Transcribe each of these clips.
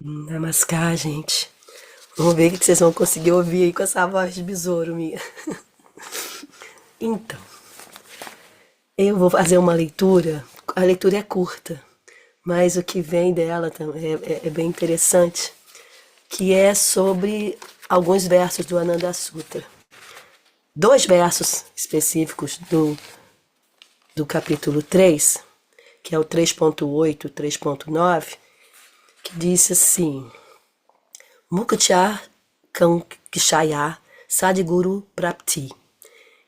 Namaskar, gente. Vamos ver o que vocês vão conseguir ouvir aí com essa voz de besouro minha. Então, eu vou fazer uma leitura. A leitura é curta, mas o que vem dela é bem interessante, que é sobre alguns versos do Ananda Sutra. Dois versos específicos do capítulo 3, que é o 3.8 e 3.9, que diz assim: Mukcha Kankshaya Sadhguru Prapti.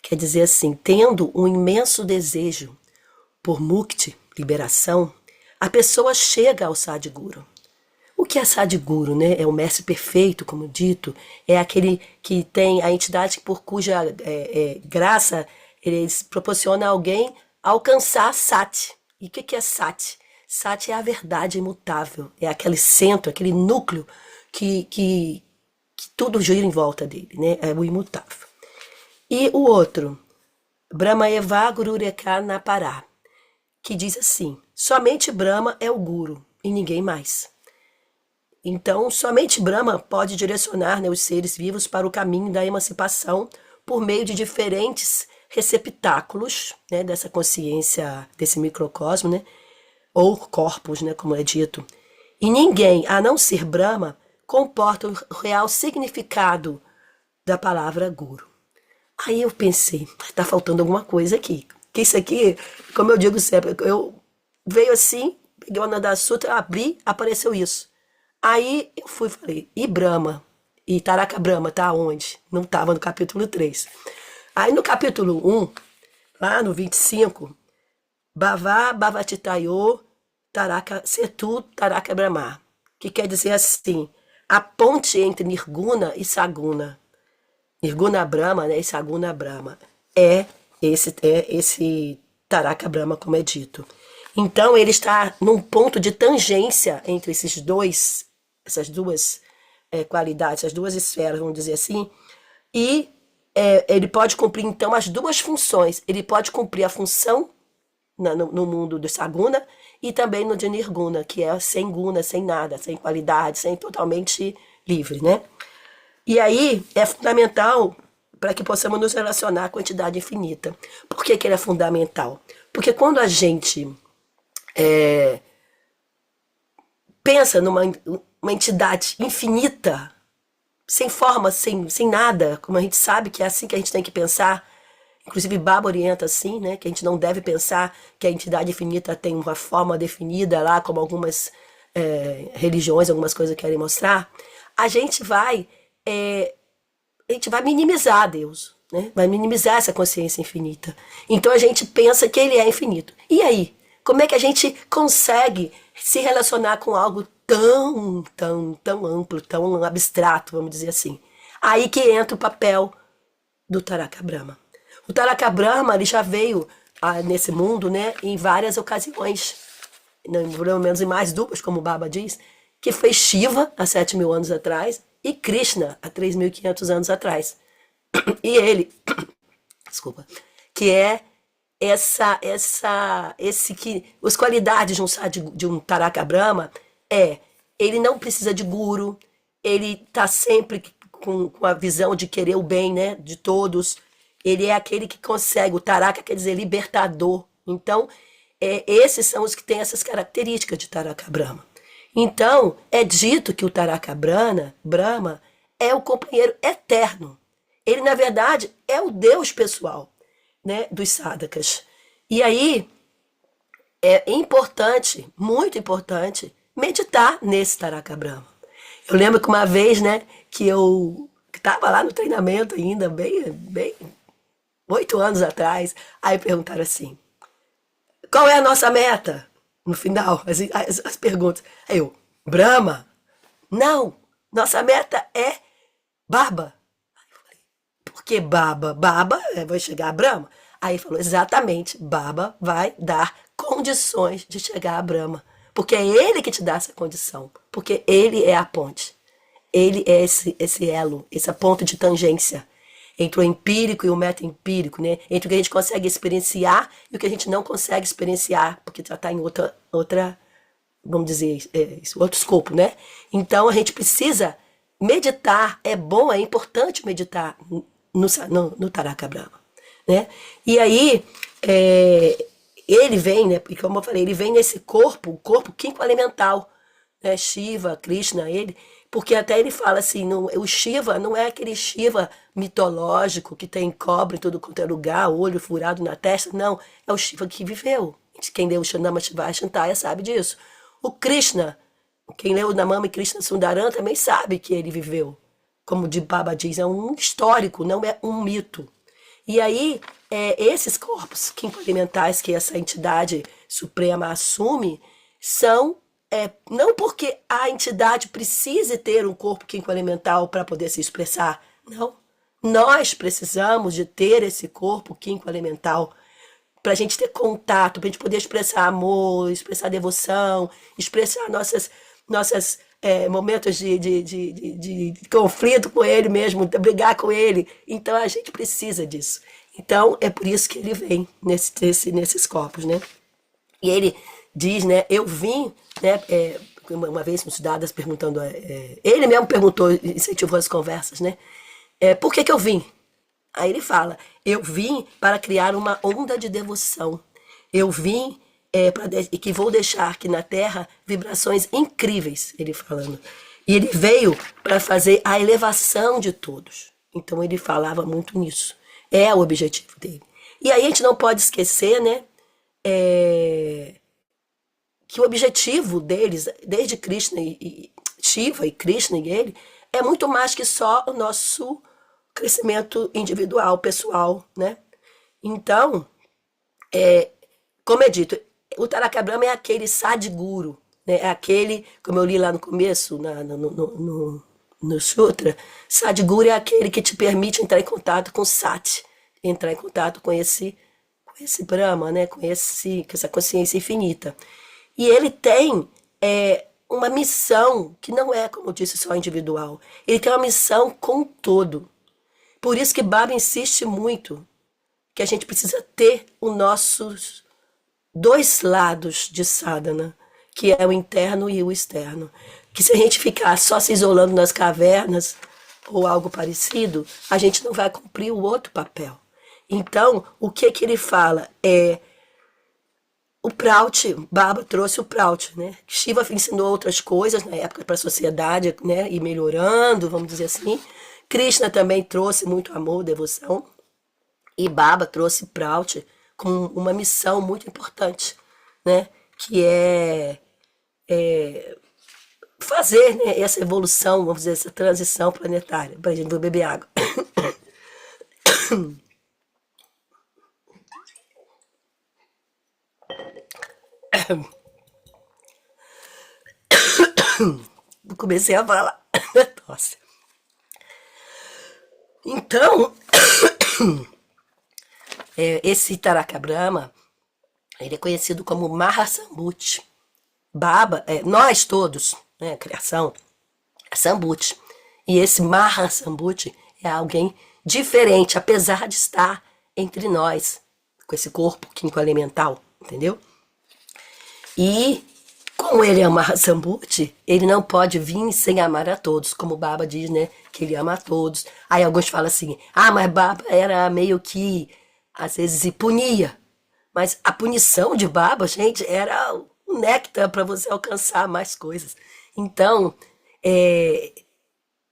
Quer dizer assim, tendo um imenso desejo por mukti, liberação, a pessoa chega ao Sadhguru. O que é Sadhguru, né? É o mestre perfeito, como dito, é aquele que tem a entidade por cuja graça ele proporciona a alguém alcançar Sati. E o que é Sati? Sati é a verdade imutável, é aquele centro, aquele núcleo que tudo gira em volta dele, né? É o imutável. E o outro, Brahma Eva Guru Rekha Napará, que diz assim: somente Brahma é o Guru e ninguém mais. Então, somente Brahma pode direcionar, né, os seres vivos para o caminho da emancipação por meio de diferentes receptáculos, né, dessa consciência, desse microcosmo, né, ou corpos, né, como é dito. E ninguém, a não ser Brahma, comporta o real significado da palavra Guru. Aí eu pensei, tá faltando alguma coisa aqui. Que isso aqui, como eu digo sempre, eu veio assim, peguei o Ananda Sutra, abri, apareceu isso. Aí eu fui e falei, e Brahma? E Taraka Brahma tá onde? Não estava no capítulo 3. Aí no capítulo 1, lá no 25, Bhava Bhavatitayo Taraka Setu Taraka Brahma, que quer dizer assim, a ponte entre Nirguna e Saguna. Nirguna Brahma, né, e Saguna Brahma, é esse Taraka Brahma, como é dito. Então ele está num ponto de tangência entre essas duas qualidades, essas duas esferas, vamos dizer assim, e ele pode cumprir então as duas funções. Ele pode cumprir a função no mundo do Saguna e também no de Nirguna, que é sem guna, sem nada, sem qualidade, sem totalmente livre, né? E aí é fundamental para que possamos nos relacionar com a entidade infinita. Por que, que ele é fundamental? Porque quando a gente pensa numa uma entidade infinita, sem forma, sem nada, como a gente sabe que é assim que a gente tem que pensar, inclusive Baba orienta assim, né, que a gente não deve pensar que a entidade infinita tem uma forma definida lá, como algumas religiões, algumas coisas querem mostrar, a gente vai minimizar Deus, né? Vai minimizar essa consciência infinita. Então a gente pensa que ele é infinito. E aí? Como é que a gente consegue se relacionar com algo tão amplo, tão abstrato, vamos dizer assim? Aí que entra o papel do Taraka Brahma. O Taraka Brahma ele já veio nesse mundo, né, em várias ocasiões, pelo menos em mais duplas, como o Baba diz, que foi Shiva há 7.000 anos atrás e Krishna há 3.500 anos atrás. E ele, desculpa, que é as qualidades de um Taraka Brahma ele não precisa de guru, ele está sempre com a visão de querer o bem, né, de todos. Ele é aquele que consegue, o Taraka quer dizer libertador. Então, esses são os que têm essas características de Taraka Brahma. Então, é dito que o Taraka Brahma é o companheiro eterno. Ele, na verdade, é o Deus pessoal, né, dos sadhakas. E aí, é importante, muito importante, meditar nesse Taraka Brahma. Eu lembro que uma vez, né, que eu estava lá no treinamento ainda, bem 8 anos atrás, aí perguntaram assim, qual é a nossa meta? No final, as perguntas. Aí eu, Brahma? Não, nossa meta é Baba. Por que Baba? Baba vai chegar a Brahma. Aí ele falou, exatamente, Baba vai dar condições de chegar a Brahma. Porque é ele que te dá essa condição. Porque ele é a ponte. Ele é esse elo, essa ponta de tangência entre o empírico e o meta-empírico, né? Entre o que a gente consegue experienciar e o que a gente não consegue experienciar, porque já está em vamos dizer, outro escopo, né? Então a gente precisa meditar, é bom, é importante meditar no Taraka Brahma, né? E aí, ele vem, né? Porque como eu falei, ele vem nesse corpo, o corpo quinto elemental, né? Shiva, Krishna, ele, porque até ele fala assim, o Shiva não é aquele Shiva mitológico que tem cobra em todo quanto é lugar, olho furado na testa, não, é o Shiva que viveu. Quem leu o Namah Shivaya Shantaya sabe disso. O Krishna, quem leu o Namami Krishna Sundaram também sabe que ele viveu. Como de Baba diz, é um histórico, não é um mito. E aí, esses corpos quinto-elementais que essa entidade suprema assume são, não porque a entidade precise ter um corpo quinto-elemental para poder se expressar, não. Nós precisamos de ter esse corpo quinto-elemental para a gente ter contato, para a gente poder expressar amor, expressar devoção, expressar nossas momentos de conflito com ele mesmo, de brigar com ele. Então a gente precisa disso. Então é por isso que ele vem nesses corpos, né? E ele diz, né? Eu vim, né? Uma vez nos dadas perguntando, ele mesmo perguntou, incentivou as conversas, né? Por que eu vim? Aí ele fala, eu vim para criar uma onda de devoção. Eu vim e que vou deixar aqui na Terra vibrações incríveis, ele falando. E ele veio para fazer a elevação de todos. Então ele falava muito nisso. É o objetivo dele. E aí a gente não pode esquecer, né? Que o objetivo deles, desde Krishna e Shiva e Krishna e ele, é muito mais que só o nosso crescimento individual, pessoal, né? Então, como é dito, o Taraka Brahma é aquele Sadguru, né? É aquele, como eu li lá no começo, no Sutra, Sadguru é aquele que te permite entrar em contato com Sat, entrar em contato com esse Brahma, né? Com essa consciência infinita. E ele tem uma missão que não é, como eu disse, só individual. Ele tem uma missão com o todo. Por isso que Baba insiste muito que a gente precisa ter os nossos dois lados de sadhana, que é o interno e o externo. Que se a gente ficar só se isolando nas cavernas ou algo parecido, a gente não vai cumprir o outro papel. Então, o que ele fala é o Praut, Baba trouxe o Praut, né? Shiva ensinou outras coisas na época para a sociedade, né? E melhorando, vamos dizer assim. Krishna também trouxe muito amor, devoção. E Baba trouxe Praut com uma missão muito importante, né? Que é fazer, né, essa evolução, vamos dizer, essa transição planetária. Para a gente beber água. Comecei a falar. Tosse. Então, esse Taraka Brahma, ele é conhecido como Mahasambhuti. Baba, nós todos, né, a criação, é Sambhuti. E esse Mahasambhuti é alguém diferente, apesar de estar entre nós, com esse corpo quinto elemental, entendeu? E como ele é Mahasambhuti, ele não pode vir sem amar a todos, como o Baba diz, né? Que ele ama a todos. Aí alguns falam assim, mas Baba era meio que, às vezes, se punia. Mas a punição de Baba, gente, era o néctar para você alcançar mais coisas. Então,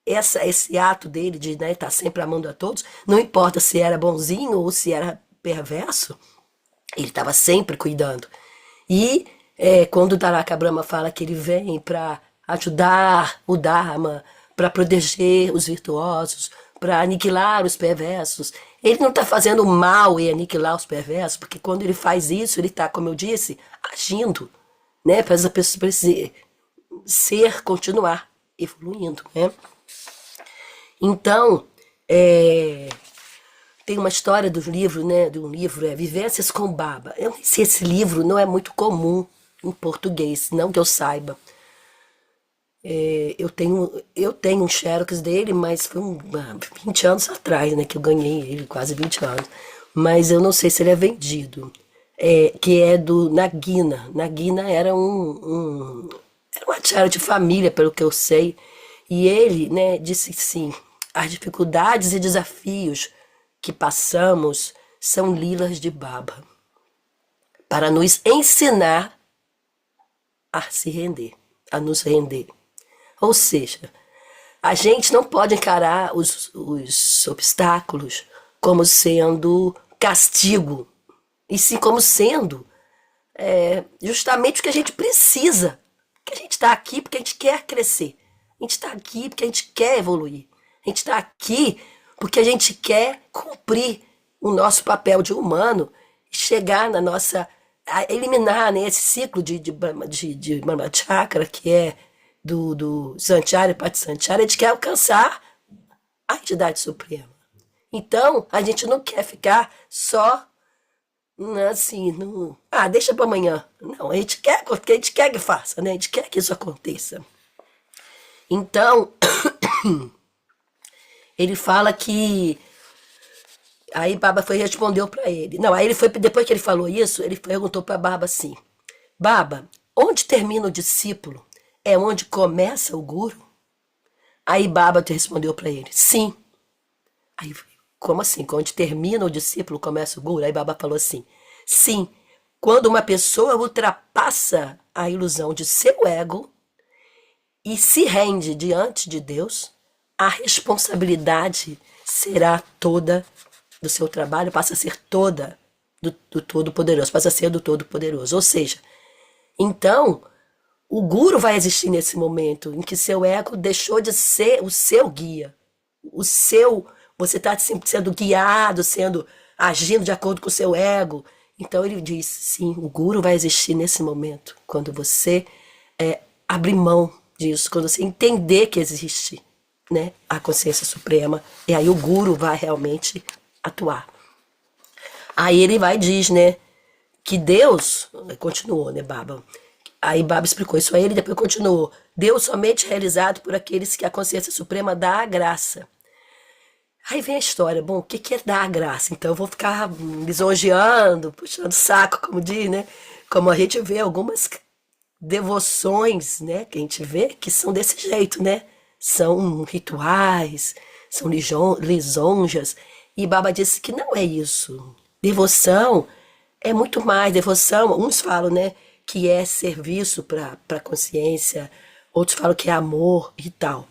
esse ato dele de, né, estar sempre amando a todos, não importa se era bonzinho ou se era perverso, ele estava sempre cuidando. E quando o Taraka Brahma fala que ele vem para ajudar o Dharma, para proteger os virtuosos, para aniquilar os perversos, ele não está fazendo mal e aniquilar os perversos, porque quando ele faz isso, ele está, como eu disse, agindo, né, para essa pessoa continuar evoluindo, né? Então, tem uma história do livro, né, de um livro, Vivências com Baba. Eu nem sei, esse livro não é muito comum em português, não que eu saiba. Eu tenho um xerox dele, mas foi 20 anos atrás, né, que eu ganhei ele, quase 20 anos. Mas eu não sei se ele é vendido. que é do Nagina. Nagina era um acharya de família, pelo que eu sei, e ele, né, disse sim, as dificuldades e desafios que passamos são lilas de Baba, para nos ensinar a se render, a nos render. Ou seja, a gente não pode encarar os obstáculos como sendo castigo, e sim como sendo justamente o que a gente precisa. Que a gente está aqui porque a gente quer crescer. A gente está aqui porque a gente quer evoluir. A gente está aqui porque a gente quer cumprir o nosso papel de humano e chegar na nossa. A eliminar, né, esse ciclo de Brahmachakra, que é do Sancharya e Patisancharya, a gente quer alcançar a entidade suprema. Então, a gente não quer ficar só assim, no, deixa para amanhã. Não, a gente quer, porque a gente quer que faça, né? A gente quer que isso aconteça. Então, ele fala que aí Baba foi e respondeu para ele. Não, aí ele foi depois que ele falou isso, ele perguntou para Baba assim: Baba, onde termina o discípulo? É onde começa o guru? Aí Baba te respondeu para ele: sim. Aí, como assim? Onde termina o discípulo, começa o guru? Aí Baba falou assim: sim, quando uma pessoa ultrapassa a ilusão de seu ego e se rende diante de Deus, a responsabilidade será toda do seu trabalho, passa a ser toda do Todo-Poderoso, passa a ser do Todo-Poderoso. Ou seja, então, o guru vai existir nesse momento em que seu ego deixou de ser o seu guia, o seu, você está sendo guiado, agindo de acordo com o seu ego. Então ele diz, sim, o guru vai existir nesse momento, quando você abrir mão disso, quando você entender que existe, né, a consciência suprema, e aí o guru vai realmente atuar. Aí ele vai e diz, né, que Deus, continuou, né, Baba? Aí Baba explicou isso a ele e depois continuou. Deus somente é realizado por aqueles que a consciência suprema dá a graça. Aí vem a história, bom, o que é dar a graça? Então eu vou ficar lisonjeando, puxando saco, como diz, né? Como a gente vê algumas devoções, né, que a gente vê que são desse jeito, né? São rituais, são lisonjas. E Baba disse que não é isso. Devoção é muito mais. Devoção, uns falam, né, que é serviço para a consciência, outros falam que é amor e tal.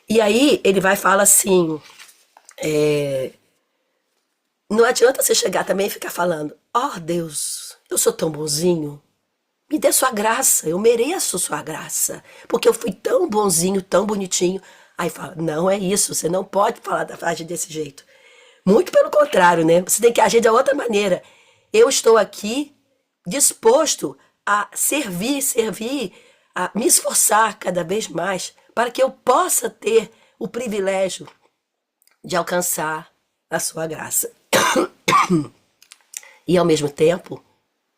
E aí ele vai falar assim, não adianta você chegar também e ficar falando, Deus, eu sou tão bonzinho, me dê sua graça, eu mereço sua graça, porque eu fui tão bonzinho, tão bonitinho. Aí fala, não é isso, você não pode falar da frase desse jeito. Muito pelo contrário, né? Você tem que agir de outra maneira. Eu estou aqui disposto a servir, a me esforçar cada vez mais para que eu possa ter o privilégio de alcançar a sua graça. E ao mesmo tempo,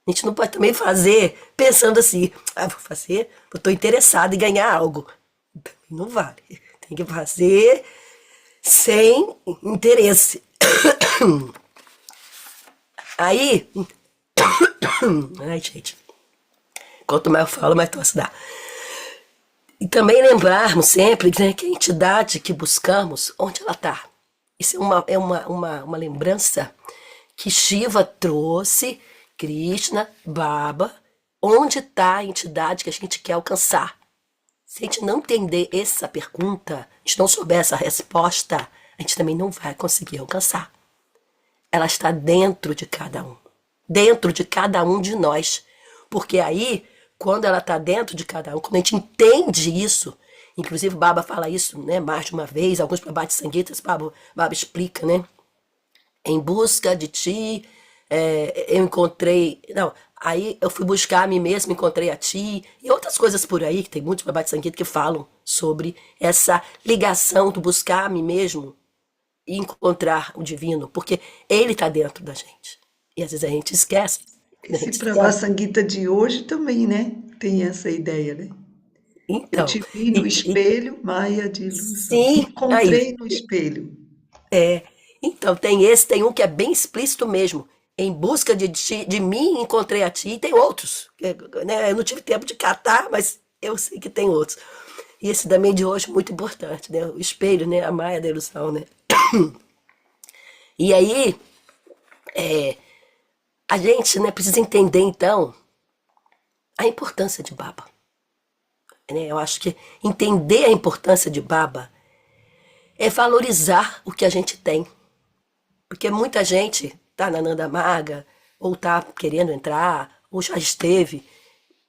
a gente não pode também fazer pensando assim, vou fazer, eu estou interessado em ganhar algo. Também não vale. Tem que fazer sem interesse. Aí, ai gente, quanto mais eu falo, mais tosse dá. E também lembrarmos sempre, né, que a entidade que buscamos, onde ela está. Isso é uma lembrança que Shiva trouxe, Krishna, Baba, onde está a entidade que a gente quer alcançar. Se a gente não entender essa pergunta, a gente não souber essa resposta, a gente também não vai conseguir alcançar. Ela está dentro de cada um de nós. Porque aí, quando ela está dentro de cada um, quando a gente entende isso, inclusive Baba fala isso, né, mais de uma vez, alguns Prabhati Sangitas, Baba explica, né? Em busca de ti, eu encontrei. Não, aí eu fui buscar a mim mesmo, encontrei a ti, e outras coisas por aí, que tem muitos Prabhati Sangitas que falam sobre essa ligação do buscar a mim mesmo e encontrar o divino, porque ele está dentro da gente. E às vezes a gente esquece. A Esse gente esquece. Prabhasanguita de hoje também, né? Tem essa ideia, né? Eu Então, te vi no espelho, Maia de ilusão. Me sim, aí. encontrei no espelho. Então, tem um que é bem explícito mesmo. Em busca de mim, encontrei a ti, e tem outros. Né? Eu não tive tempo de catar, mas eu sei que tem outros. E esse também de hoje é muito importante, né? O espelho, né? A Maia da ilusão, né? E aí, a gente, né, precisa entender, então, a importância de Baba. Né? Eu acho que entender a importância de Baba é valorizar o que a gente tem. Porque muita gente tá na Nanda Maga, ou tá querendo entrar, ou já esteve,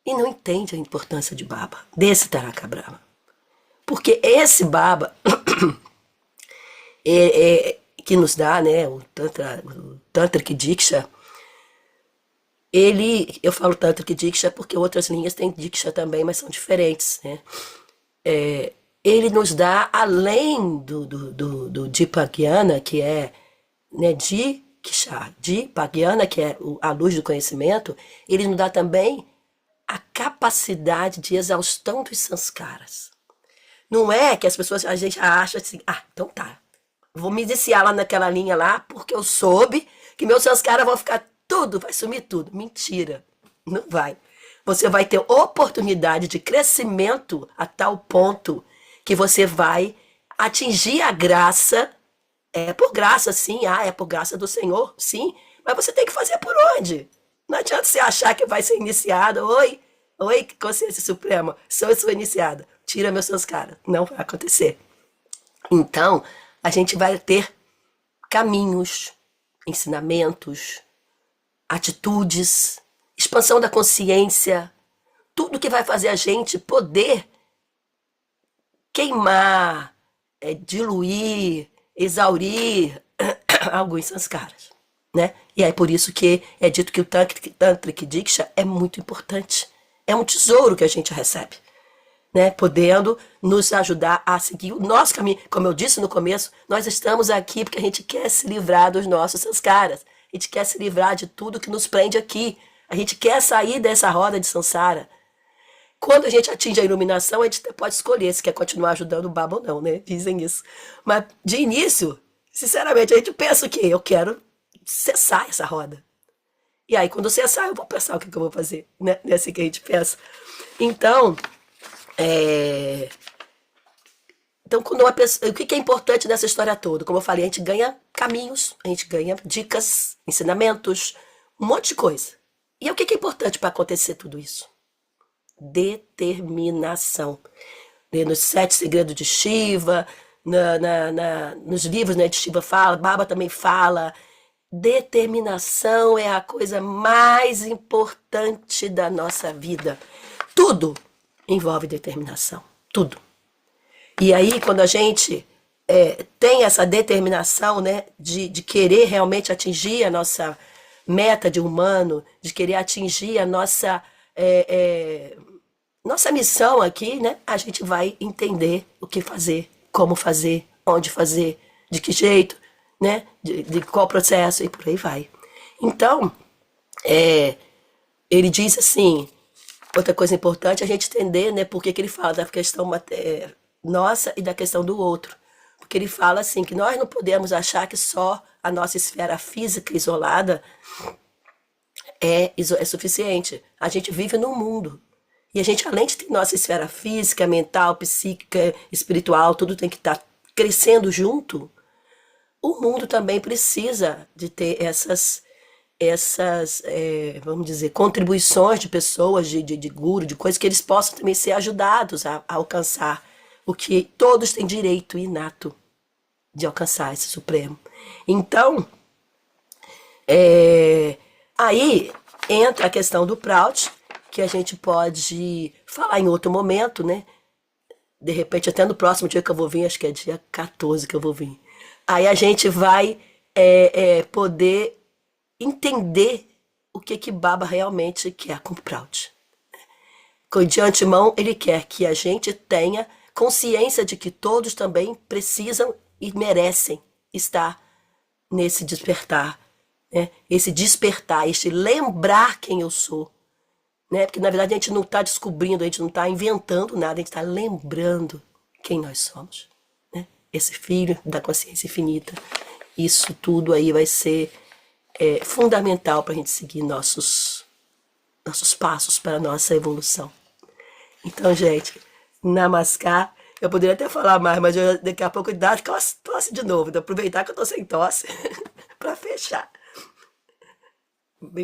e não entende a importância de Baba, desse Taraka Brahma. Porque esse Baba que nos dá, né, o Tantric Diksha, eu falo Tantric Diksha porque outras linhas têm Diksha também, mas são diferentes, né? Ele nos dá, além do Dipagyana, que é, né, Diksha, Dipagyana, que é a luz do conhecimento, ele nos dá também a capacidade de exaustão dos sanskaras. Não é que as pessoas, a gente acha assim, então tá, vou me iniciar lá naquela linha lá, porque eu soube que meus sanskaras vão ficar tudo, vai sumir tudo. Mentira, não vai. Você vai ter oportunidade de crescimento a tal ponto que você vai atingir a graça. É por graça, sim. É por graça do Senhor, sim. Mas você tem que fazer por onde? Não adianta você achar que vai ser iniciado. Oi, consciência suprema, sou sua iniciada. Tira meus sanskaras. Não vai acontecer. Então, a gente vai ter caminhos, ensinamentos, atitudes, expansão da consciência, tudo que vai fazer a gente poder queimar, diluir, exaurir alguns sanskaras, né? E é por isso que é dito que o Tantric Diksha é muito importante. É um tesouro que a gente recebe, né? Podendo nos ajudar a seguir o nosso caminho. Como eu disse no começo, nós estamos aqui porque a gente quer se livrar dos nossos sanskaras. A gente quer se livrar de tudo que nos prende aqui. A gente quer sair dessa roda de samsara. Quando a gente atinge a iluminação, a gente pode escolher se quer continuar ajudando o Baba ou não, né? Dizem isso. Mas, de início, sinceramente, a gente pensa o quê? Eu quero cessar essa roda. E aí, quando cessar, eu vou pensar o que eu vou fazer, né? É assim que a gente pensa. Então, quando uma pessoa, o que é importante dessa história toda? Como eu falei, a gente ganha caminhos, a gente ganha dicas, ensinamentos, um monte de coisa. E o que é importante para acontecer tudo isso? Determinação. Nos 7 segredos de Shiva, nos livros, né, de Shiva fala, Baba também fala. Determinação é a coisa mais importante da nossa vida. Tudo envolve determinação. Tudo. E aí, quando a gente tem essa determinação, né, de querer realmente atingir a nossa meta de humano, de querer atingir a nossa missão aqui, né, a gente vai entender o que fazer, como fazer, onde fazer, de que jeito, né, de qual processo e por aí vai. Então, ele diz assim, outra coisa importante é a gente entender, né, por que ele fala da questão nossa e da questão do outro. Porque ele fala assim, que nós não podemos achar que só a nossa esfera física isolada é suficiente. A gente vive num mundo. E a gente, além de ter nossa esfera física, mental, psíquica, espiritual, tudo tem que estar crescendo junto, o mundo também precisa de ter essas vamos dizer, contribuições de pessoas, de guru, de coisas que eles possam também ser ajudados a alcançar o que todos têm direito inato de alcançar esse Supremo. Então, aí entra a questão do Prout, que a gente pode falar em outro momento, né? De repente, até no próximo dia que eu vou vir, acho que é dia 14 que eu vou vir. Aí a gente vai poder entender o que Baba realmente quer com o Prout. De antemão, ele quer que a gente tenha consciência de que todos também precisam e merecem estar nesse despertar, né? Esse despertar, esse lembrar quem eu sou, né? Porque na verdade a gente não está descobrindo, a gente não está inventando nada, a gente está lembrando quem nós somos, né? Esse filho da consciência infinita. Isso tudo aí vai ser é fundamental para a gente seguir nossos passos para a nossa evolução. Então, gente, Namaskar. Eu poderia até falar mais, mas daqui a pouco dá tosse de novo. Vou aproveitar que eu tô sem tosse para fechar.